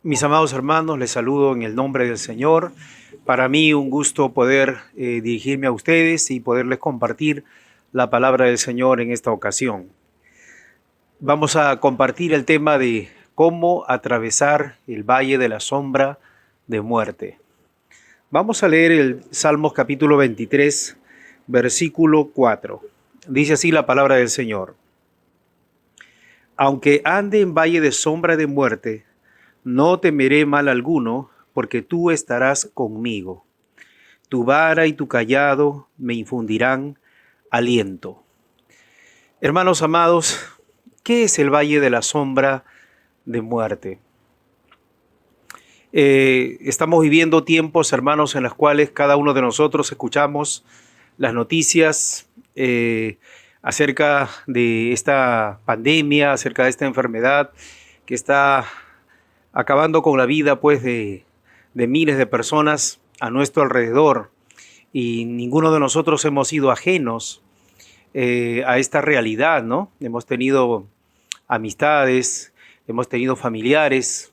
Mis amados hermanos, les saludo en el nombre del Señor. Para mí un gusto poder dirigirme a ustedes y poderles compartir la palabra del Señor en esta ocasión. Vamos a compartir el tema de cómo atravesar el valle de la sombra de muerte. Vamos a leer el Salmos capítulo 23, versículo 4. Dice así la palabra del Señor. Aunque ande en valle de sombra de muerte, no temeré mal alguno, porque tú estarás conmigo. Tu vara y tu cayado me infundirán aliento. Hermanos amados, ¿qué es el valle de la sombra de muerte? Estamos viviendo tiempos, hermanos, en los cuales cada uno de nosotros escuchamos las noticias acerca de esta pandemia, acerca de esta enfermedad que está acabando con la vida pues de miles de personas a nuestro alrededor, y ninguno de nosotros hemos sido ajenos a esta realidad, ¿no? Hemos tenido amistades, hemos tenido familiares,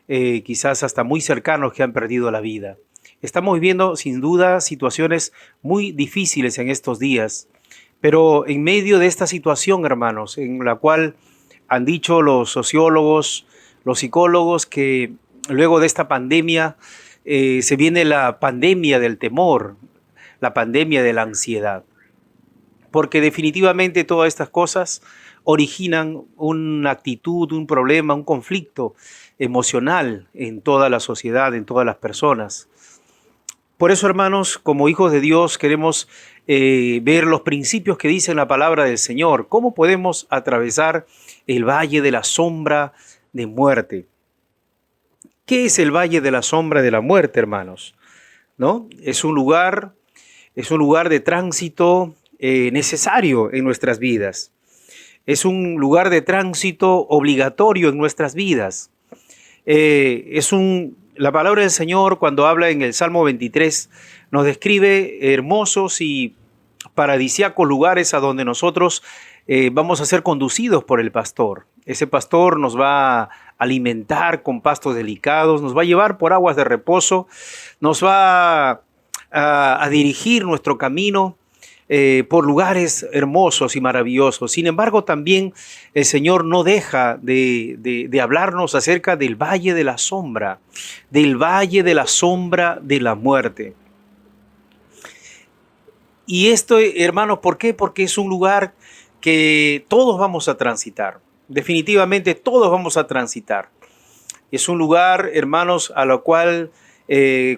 quizás hasta muy cercanos que han perdido la vida. Estamos viviendo sin duda situaciones muy difíciles en estos días, pero en medio de esta situación, hermanos, en la cual han dicho los sociólogos, los psicólogos, que luego de esta pandemia se viene la pandemia del temor, la pandemia de la ansiedad, porque definitivamente todas estas cosas originan una actitud, un problema, un conflicto emocional en toda la sociedad, en todas las personas. Por eso, hermanos, como hijos de Dios, queremos ver los principios que dice la palabra del Señor. ¿Cómo podemos atravesar el valle de la sombra de muerte? ¿Qué es el valle de la sombra de la muerte, hermanos? ¿No? Es un lugar de tránsito necesario en nuestras vidas. Es un lugar de tránsito obligatorio en nuestras vidas. La palabra del Señor, cuando habla en el Salmo 23, nos describe hermosos y paradisíacos lugares a donde nosotros vamos a ser conducidos por el pastor. Ese pastor nos va a alimentar con pastos delicados, nos va a llevar por aguas de reposo, nos va a dirigir nuestro camino por lugares hermosos y maravillosos. Sin embargo, también el Señor no deja de hablarnos acerca del valle de la sombra de la muerte. Y esto, hermanos, ¿por qué? Porque es un lugar que todos vamos a transitar. Definitivamente todos vamos a transitar. Es un lugar, hermanos, a lo cual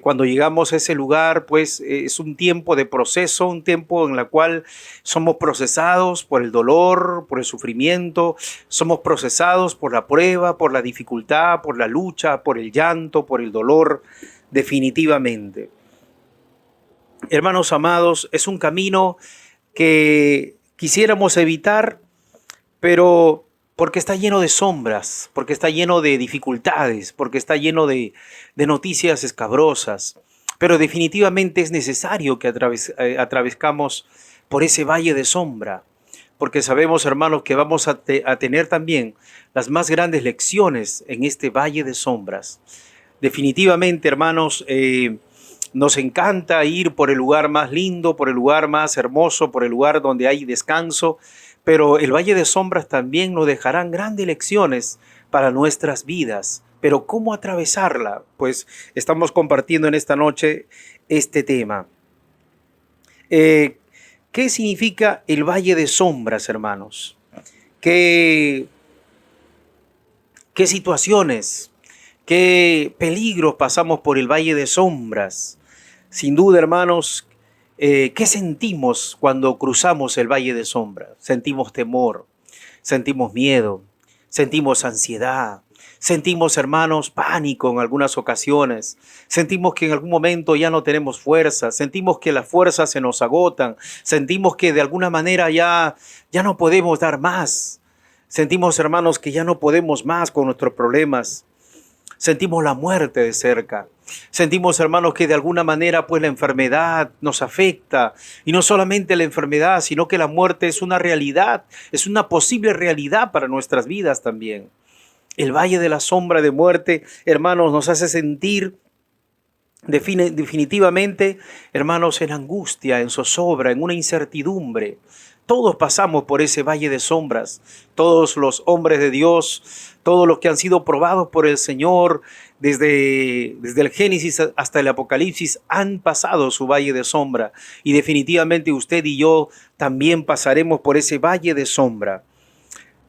cuando llegamos a ese lugar, pues es un tiempo de proceso, un tiempo en el cual somos procesados por el dolor, por el sufrimiento, somos procesados por la prueba, por la dificultad, por la lucha, por el llanto, por el dolor, definitivamente. Hermanos amados, es un camino que quisiéramos evitar, pero porque está lleno de sombras, porque está lleno de dificultades, porque está lleno de noticias escabrosas. Pero definitivamente es necesario que atravescamos por ese valle de sombra, porque sabemos, hermanos, que vamos a tener también las más grandes lecciones en este valle de sombras. Definitivamente, hermanos, nos encanta ir por el lugar más lindo, por el lugar más hermoso, por el lugar donde hay descanso, pero el valle de sombras también nos dejarán grandes lecciones para nuestras vidas. Pero ¿cómo atravesarla? Pues estamos compartiendo en esta noche este tema. ¿Qué significa el valle de sombras, hermanos? ¿Qué situaciones, qué peligros pasamos por el valle de sombras? Sin duda, hermanos, ¿qué sentimos cuando cruzamos el valle de sombras? Sentimos temor, sentimos miedo, sentimos ansiedad, sentimos, hermanos, pánico en algunas ocasiones, sentimos que en algún momento ya no tenemos fuerza, sentimos que las fuerzas se nos agotan, sentimos que de alguna manera ya no podemos dar más, sentimos, hermanos, que ya no podemos más con nuestros problemas. Sentimos la muerte de cerca. Sentimos, hermanos, que de alguna manera pues la enfermedad nos afecta. Y no solamente la enfermedad, sino que la muerte es una realidad, es una posible realidad para nuestras vidas también. El valle de la sombra de muerte, hermanos, nos hace sentir definitivamente, hermanos, en angustia, en zozobra, en una incertidumbre. Todos pasamos por ese valle de sombras, todos los hombres de Dios, todos los que han sido probados por el Señor, desde el Génesis hasta el Apocalipsis, han pasado su valle de sombra. Y definitivamente usted y yo también pasaremos por ese valle de sombra.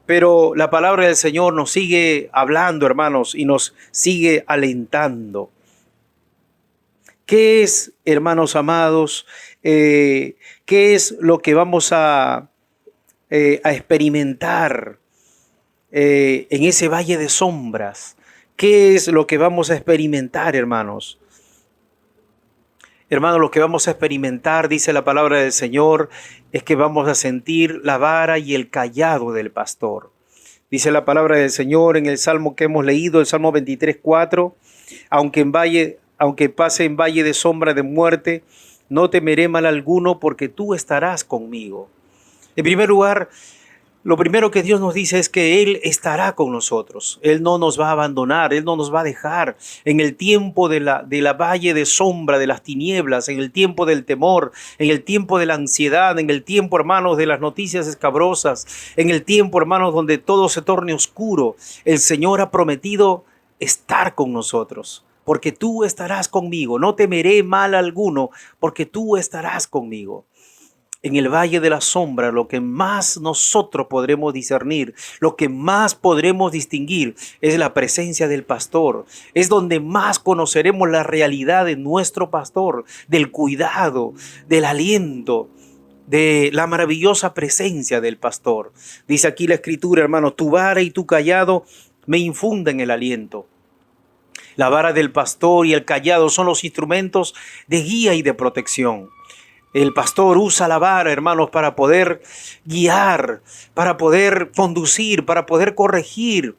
Pero la palabra del Señor nos sigue hablando, hermanos, y nos sigue alentando. ¿Qué es, hermanos amados? ¿Qué es lo que vamos a experimentar en ese valle de sombras? ¿Qué es lo que vamos a experimentar, hermanos? Hermanos, lo que vamos a experimentar, dice la palabra del Señor, es que vamos a sentir la vara y el cayado del pastor. Dice la palabra del Señor en el Salmo que hemos leído, el Salmo 23:4, aunque pase en valle de sombra de muerte, no temeré mal alguno porque tú estarás conmigo. En primer lugar, lo primero que Dios nos dice es que Él estará con nosotros. Él no nos va a abandonar, Él no nos va a dejar. En el tiempo de la valle de sombra, de las tinieblas, en el tiempo del temor, en el tiempo de la ansiedad, en el tiempo, hermanos, de las noticias escabrosas, en el tiempo, hermanos, donde todo se torne oscuro, el Señor ha prometido estar con nosotros. Porque tú estarás conmigo, no temeré mal alguno, porque tú estarás conmigo. En el valle de la sombra, lo que más nosotros podremos discernir, lo que más podremos distinguir es la presencia del pastor. Es donde más conoceremos la realidad de nuestro pastor, del cuidado, del aliento, de la maravillosa presencia del pastor. Dice aquí la Escritura, hermano, tu vara y tu cayado me infunden el aliento. La vara del pastor y el cayado son los instrumentos de guía y de protección. El pastor usa la vara, hermanos, para poder guiar, para poder conducir, para poder corregir.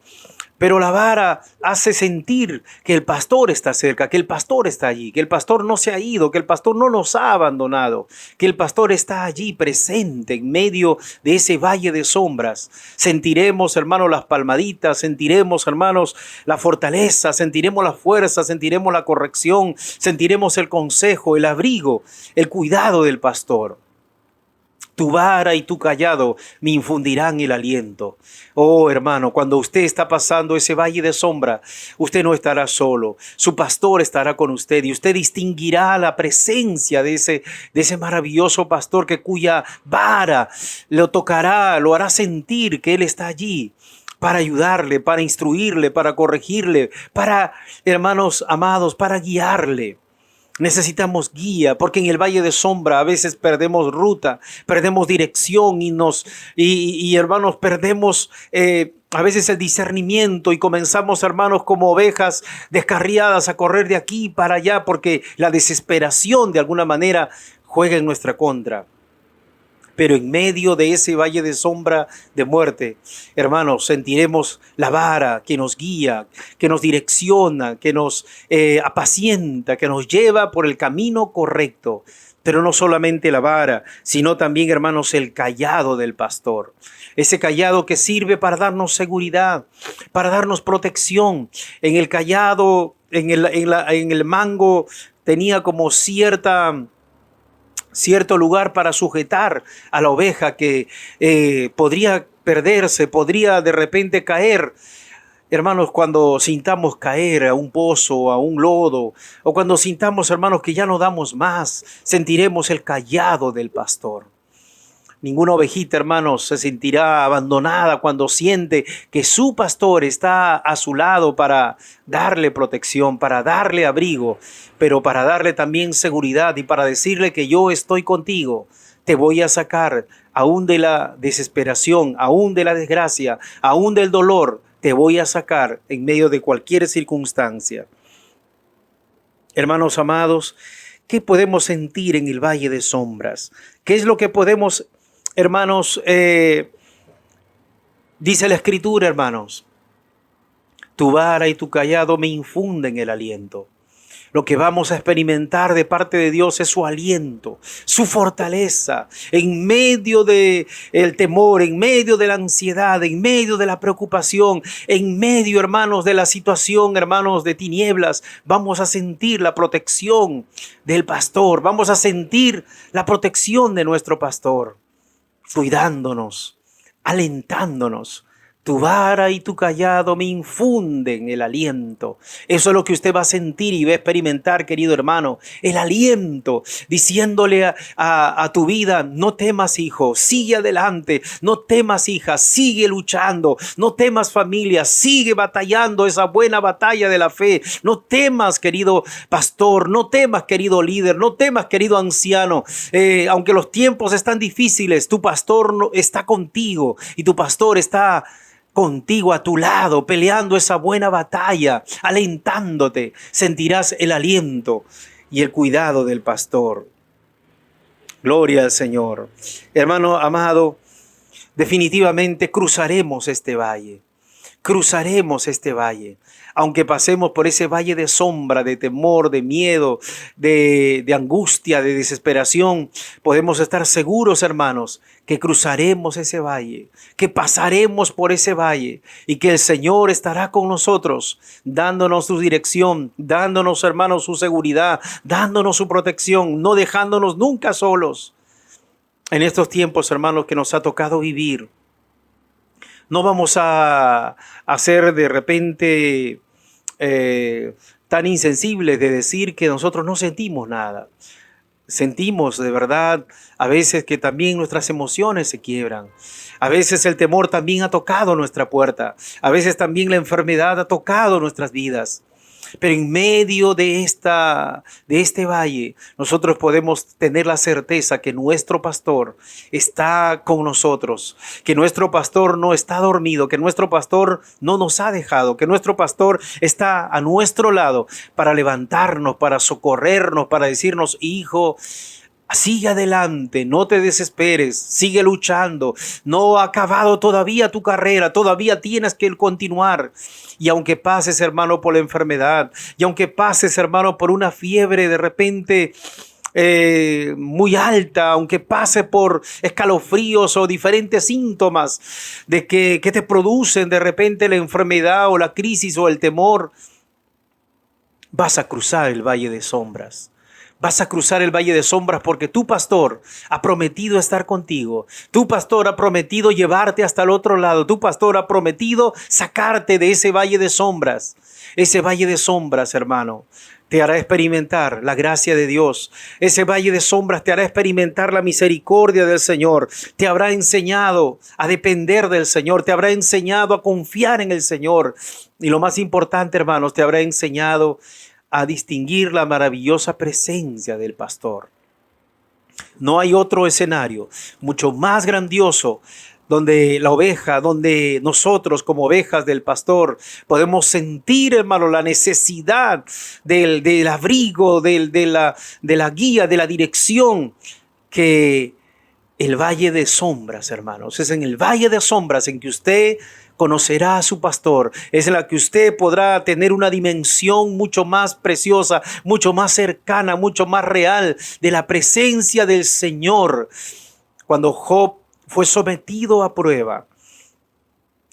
Pero la vara hace sentir que el pastor está cerca, que el pastor está allí, que el pastor no se ha ido, que el pastor no nos ha abandonado, que el pastor está allí presente en medio de ese valle de sombras. Sentiremos, hermanos, las palmaditas, sentiremos, hermanos, la fortaleza, sentiremos la fuerza, sentiremos la corrección, sentiremos el consejo, el abrigo, el cuidado del pastor. Tu vara y tu cayado me infundirán el aliento. Oh, hermano, cuando usted está pasando ese valle de sombra, usted no estará solo. Su pastor estará con usted y usted distinguirá la presencia de ese maravilloso pastor cuya vara lo tocará, lo hará sentir que Él está allí para ayudarle, para instruirle, para corregirle, para, hermanos amados, para guiarle. Necesitamos guía, porque en el valle de sombra a veces perdemos ruta, perdemos dirección y hermanos, perdemos a veces el discernimiento y comenzamos, hermanos, como ovejas descarriadas a correr de aquí para allá porque la desesperación de alguna manera juega en nuestra contra. Pero en medio de ese valle de sombra de muerte, hermanos, sentiremos la vara que nos guía, que nos direcciona, que nos apacienta, que nos lleva por el camino correcto. Pero no solamente la vara, sino también, hermanos, el cayado del pastor. Ese cayado que sirve para darnos seguridad, para darnos protección. En el cayado, en el mango, tenía como cierto lugar para sujetar a la oveja que podría perderse, podría de repente caer. Hermanos, cuando sintamos caer a un pozo, a un lodo, o cuando sintamos, hermanos, que ya no damos más, sentiremos el cayado del pastor. Ninguna ovejita, hermanos, se sentirá abandonada cuando siente que su pastor está a su lado para darle protección, para darle abrigo, pero para darle también seguridad y para decirle que yo estoy contigo. Te voy a sacar aún de la desesperación, aún de la desgracia, aún del dolor. Te voy a sacar en medio de cualquier circunstancia. Hermanos amados, ¿qué podemos sentir en el valle de sombras? ¿Qué es lo que podemos, hermanos, dice la Escritura, hermanos? Tu vara y tu cayado me infunden el aliento. Lo que vamos a experimentar de parte de Dios es su aliento, su fortaleza, en medio del temor, en medio de la ansiedad, en medio de la preocupación, en medio, hermanos, de la situación, hermanos, de tinieblas. Vamos a sentir la protección del pastor, vamos a sentir la protección de nuestro pastor, cuidándonos, alentándonos. Tu vara y tu cayado me infunden el aliento. Eso es lo que usted va a sentir y va a experimentar, querido hermano. El aliento, diciéndole a tu vida: no temas, hijo, sigue adelante. No temas, hija, sigue luchando. No temas, familia, sigue batallando esa buena batalla de la fe. No temas, querido pastor, no temas, querido líder, no temas, querido anciano. Aunque los tiempos están difíciles, tu pastor está contigo y tu pastor está contigo a tu lado, peleando esa buena batalla, alentándote. Sentirás el aliento y el cuidado del pastor. Gloria al Señor. Hermano amado, definitivamente cruzaremos este valle. Cruzaremos este valle. Aunque pasemos por ese valle de sombra, de temor, de miedo, de angustia, de desesperación, podemos estar seguros, hermanos, que cruzaremos ese valle, que pasaremos por ese valle y que el Señor estará con nosotros, dándonos su dirección, dándonos, hermanos, su seguridad, dándonos su protección, no dejándonos nunca solos. En estos tiempos, hermanos, que nos ha tocado vivir, no vamos a ser de repente tan insensibles de decir que nosotros no sentimos nada. Sentimos de verdad a veces que también nuestras emociones se quiebran. A veces el temor también ha tocado nuestra puerta. A veces también la enfermedad ha tocado nuestras vidas. Pero en medio de este valle, nosotros podemos tener la certeza que nuestro pastor está con nosotros, que nuestro pastor no está dormido, que nuestro pastor no nos ha dejado, que nuestro pastor está a nuestro lado para levantarnos, para socorrernos, para decirnos: hijo, sigue adelante, no te desesperes, sigue luchando, no ha acabado todavía tu carrera, todavía tienes que continuar. Y aunque pases, hermano, por la enfermedad, y aunque pases, hermano, por una fiebre de repente muy alta, aunque pase por escalofríos o diferentes síntomas de que te producen de repente la enfermedad o la crisis o el temor, vas a cruzar el valle de sombras. Vas a cruzar el valle de sombras porque tu pastor ha prometido estar contigo. Tu pastor ha prometido llevarte hasta el otro lado. Tu pastor ha prometido sacarte de ese valle de sombras. Ese valle de sombras, hermano, te hará experimentar la gracia de Dios. Ese valle de sombras te hará experimentar la misericordia del Señor. Te habrá enseñado a depender del Señor. Te habrá enseñado a confiar en el Señor. Y lo más importante, hermanos, te habrá enseñado a distinguir la maravillosa presencia del pastor. No hay otro escenario mucho más grandioso donde la oveja, donde nosotros como ovejas del pastor podemos sentir, hermano, la necesidad del abrigo, de la guía, de la dirección, que el valle de sombras, hermanos. Es en el valle de sombras en que usted conocerá a su pastor, es en la que usted podrá tener una dimensión mucho más preciosa, mucho más cercana, mucho más real de la presencia del Señor. Cuando Job fue sometido a prueba,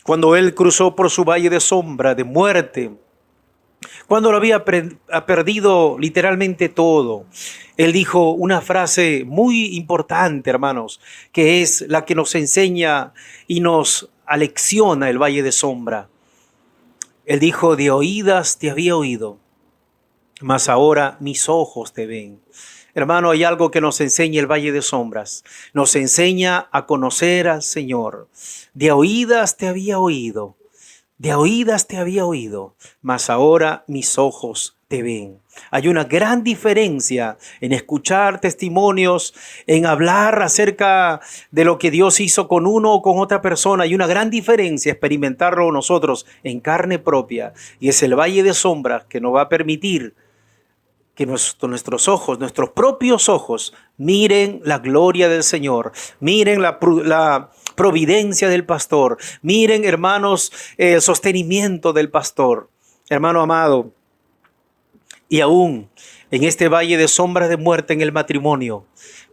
cuando él cruzó por su valle de sombra, de muerte, cuando lo había perdido literalmente todo, él dijo una frase muy importante, hermanos, que es la que nos enseña y nos alecciona el valle de sombra. Él dijo: de oídas te había oído, mas ahora mis ojos te ven. Hermano, hay algo que nos enseña el valle de sombras. Nos enseña a conocer al Señor. De oídas te había oído, mas ahora mis ojos te ven. Hay una gran diferencia en escuchar testimonios, en hablar acerca de lo que Dios hizo con uno o con otra persona. Hay una gran diferencia experimentarlo nosotros en carne propia. Y es el valle de sombras que nos va a permitir que nuestros ojos, nuestros propios ojos, miren la gloria del Señor, miren la providencia del pastor, miren, hermanos, el sostenimiento del pastor. Hermano amado, Y aún en este valle de sombras de muerte en el matrimonio,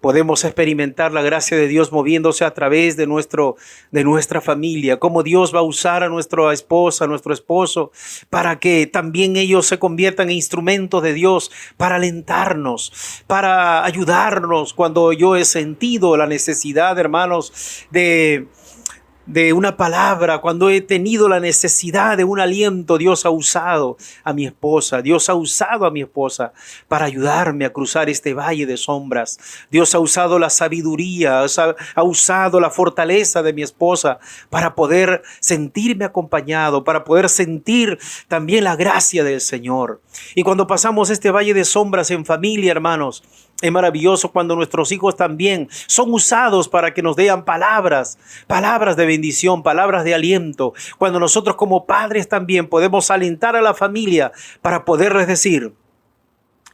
podemos experimentar la gracia de Dios moviéndose a través de nuestra familia, cómo Dios va a usar a nuestra esposa, a nuestro esposo, para que también ellos se conviertan en instrumentos de Dios para alentarnos, para ayudarnos cuando yo he sentido la necesidad, hermanos, de una palabra, cuando he tenido la necesidad de un aliento. Dios ha usado a mi esposa, Dios ha usado a mi esposa para ayudarme a cruzar este valle de sombras. Dios ha usado la sabiduría, ha usado la fortaleza de mi esposa para poder sentirme acompañado, para poder sentir también la gracia del Señor. Y cuando pasamos este valle de sombras en familia, hermanos, es maravilloso cuando nuestros hijos también son usados para que nos den palabras de bendición, palabras de aliento. Cuando nosotros como padres también podemos alentar a la familia para poderles decir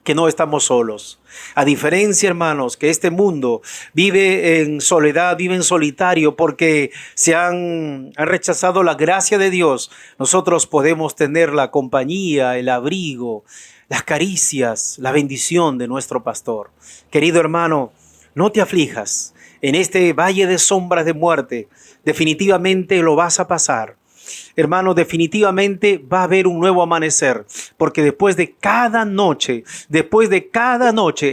que no estamos solos. A diferencia, hermanos, que este mundo vive en soledad, vive en solitario porque han rechazado la gracia de Dios, nosotros podemos tener la compañía, el abrigo, las caricias, la bendición de nuestro pastor. Querido hermano, no te aflijas. En este valle de sombras de muerte, definitivamente lo vas a pasar. Hermano, definitivamente va a haber un nuevo amanecer, porque después de cada noche,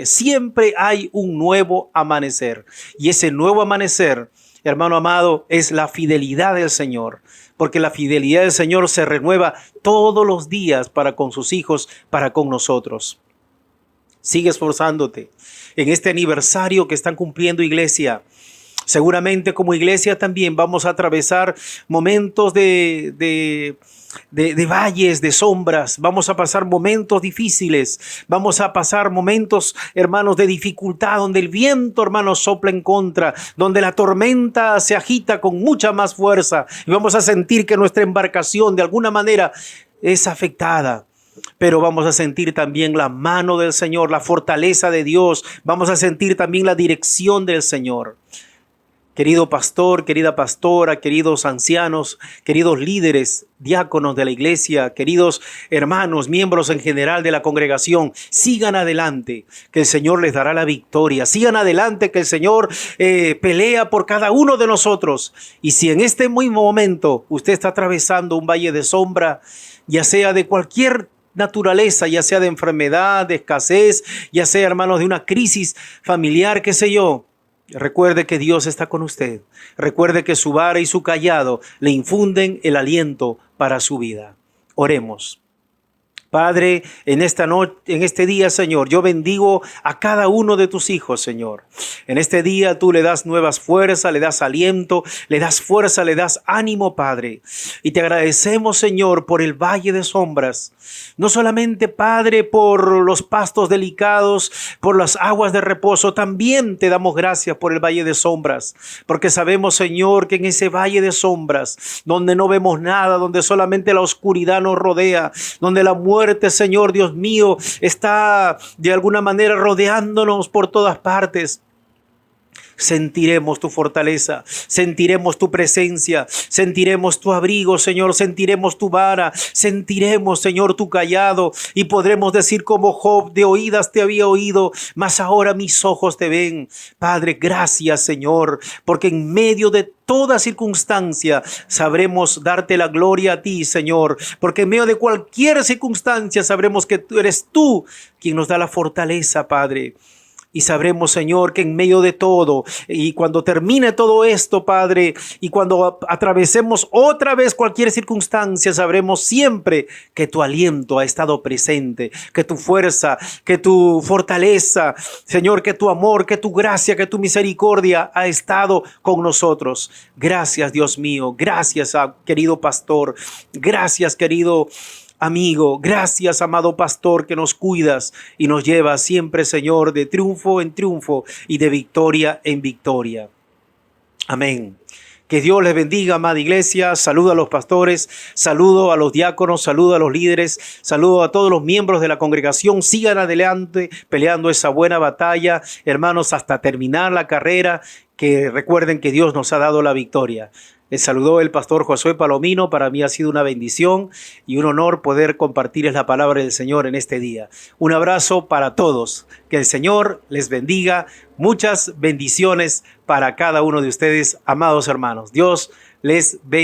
siempre hay un nuevo amanecer. Y ese nuevo amanecer, hermano amado, es la fidelidad del Señor, porque la fidelidad del Señor se renueva todos los días para con sus hijos, para con nosotros. Sigue esforzándote en este aniversario que están cumpliendo, iglesia. Seguramente como iglesia también vamos a atravesar momentos de valles, de sombras. Vamos a pasar momentos difíciles. Vamos a pasar momentos, hermanos, de dificultad, donde el viento, hermanos, sopla en contra, donde la tormenta se agita con mucha más fuerza. Y vamos a sentir que nuestra embarcación de alguna manera es afectada. Pero vamos a sentir también la mano del Señor, la fortaleza de Dios. Vamos a sentir también la dirección del Señor. Querido pastor, querida pastora, queridos ancianos, queridos líderes, diáconos de la iglesia, queridos hermanos, miembros en general de la congregación, sigan adelante, que el Señor les dará la victoria. Sigan adelante, que el Señor pelea por cada uno de nosotros. Y si en este mismo momento usted está atravesando un valle de sombra, ya sea de cualquier naturaleza, ya sea de enfermedad, de escasez, ya sea, hermanos, de una crisis familiar, qué sé yo, recuerde que Dios está con usted. Recuerde que su vara y su cayado le infunden el aliento para su vida. Oremos. Padre, en este día, Señor, yo bendigo a cada uno de tus hijos, Señor. En este día tú le das nuevas fuerzas, le das aliento, le das fuerza, le das ánimo, Padre. Y te agradecemos, Señor, por el valle de sombras. No solamente, Padre, por los pastos delicados, por las aguas de reposo, también te damos gracias por el valle de sombras. Porque sabemos, Señor, que en ese valle de sombras, donde no vemos nada, donde solamente la oscuridad nos rodea, donde la muerte, Señor Dios mío, está de alguna manera rodeándonos por todas partes, sentiremos tu fortaleza, sentiremos tu presencia, sentiremos tu abrigo, Señor, sentiremos tu vara, sentiremos, Señor, tu cayado, y podremos decir como Job: de oídas te había oído, mas ahora mis ojos te ven. Padre, gracias, Señor, porque en medio de toda circunstancia sabremos darte la gloria a ti, Señor, porque en medio de cualquier circunstancia sabremos que tú eres tú quien nos da la fortaleza, Padre. Y sabremos, Señor, que en medio de todo, y cuando termine todo esto, Padre, y cuando atravesemos otra vez cualquier circunstancia, sabremos siempre que tu aliento ha estado presente, que tu fuerza, que tu fortaleza, Señor, que tu amor, que tu gracia, que tu misericordia ha estado con nosotros. Gracias, Dios mío. Gracias, querido pastor. Gracias, querido amigo, gracias, amado pastor, que nos cuidas y nos llevas siempre, Señor, de triunfo en triunfo y de victoria en victoria. Amén. Que Dios les bendiga, amada iglesia. Saludo a los pastores, saludo a los diáconos, saludo a los líderes, saludo a todos los miembros de la congregación. Sigan adelante peleando esa buena batalla, hermanos, hasta terminar la carrera que recuerden que Dios nos ha dado la victoria. Les saludó el pastor Josué Palomino. Para mí ha sido una bendición y un honor poder compartirles la palabra del Señor en este día. Un abrazo para todos. Que el Señor les bendiga. Muchas bendiciones para cada uno de ustedes, amados hermanos. Dios les bendiga.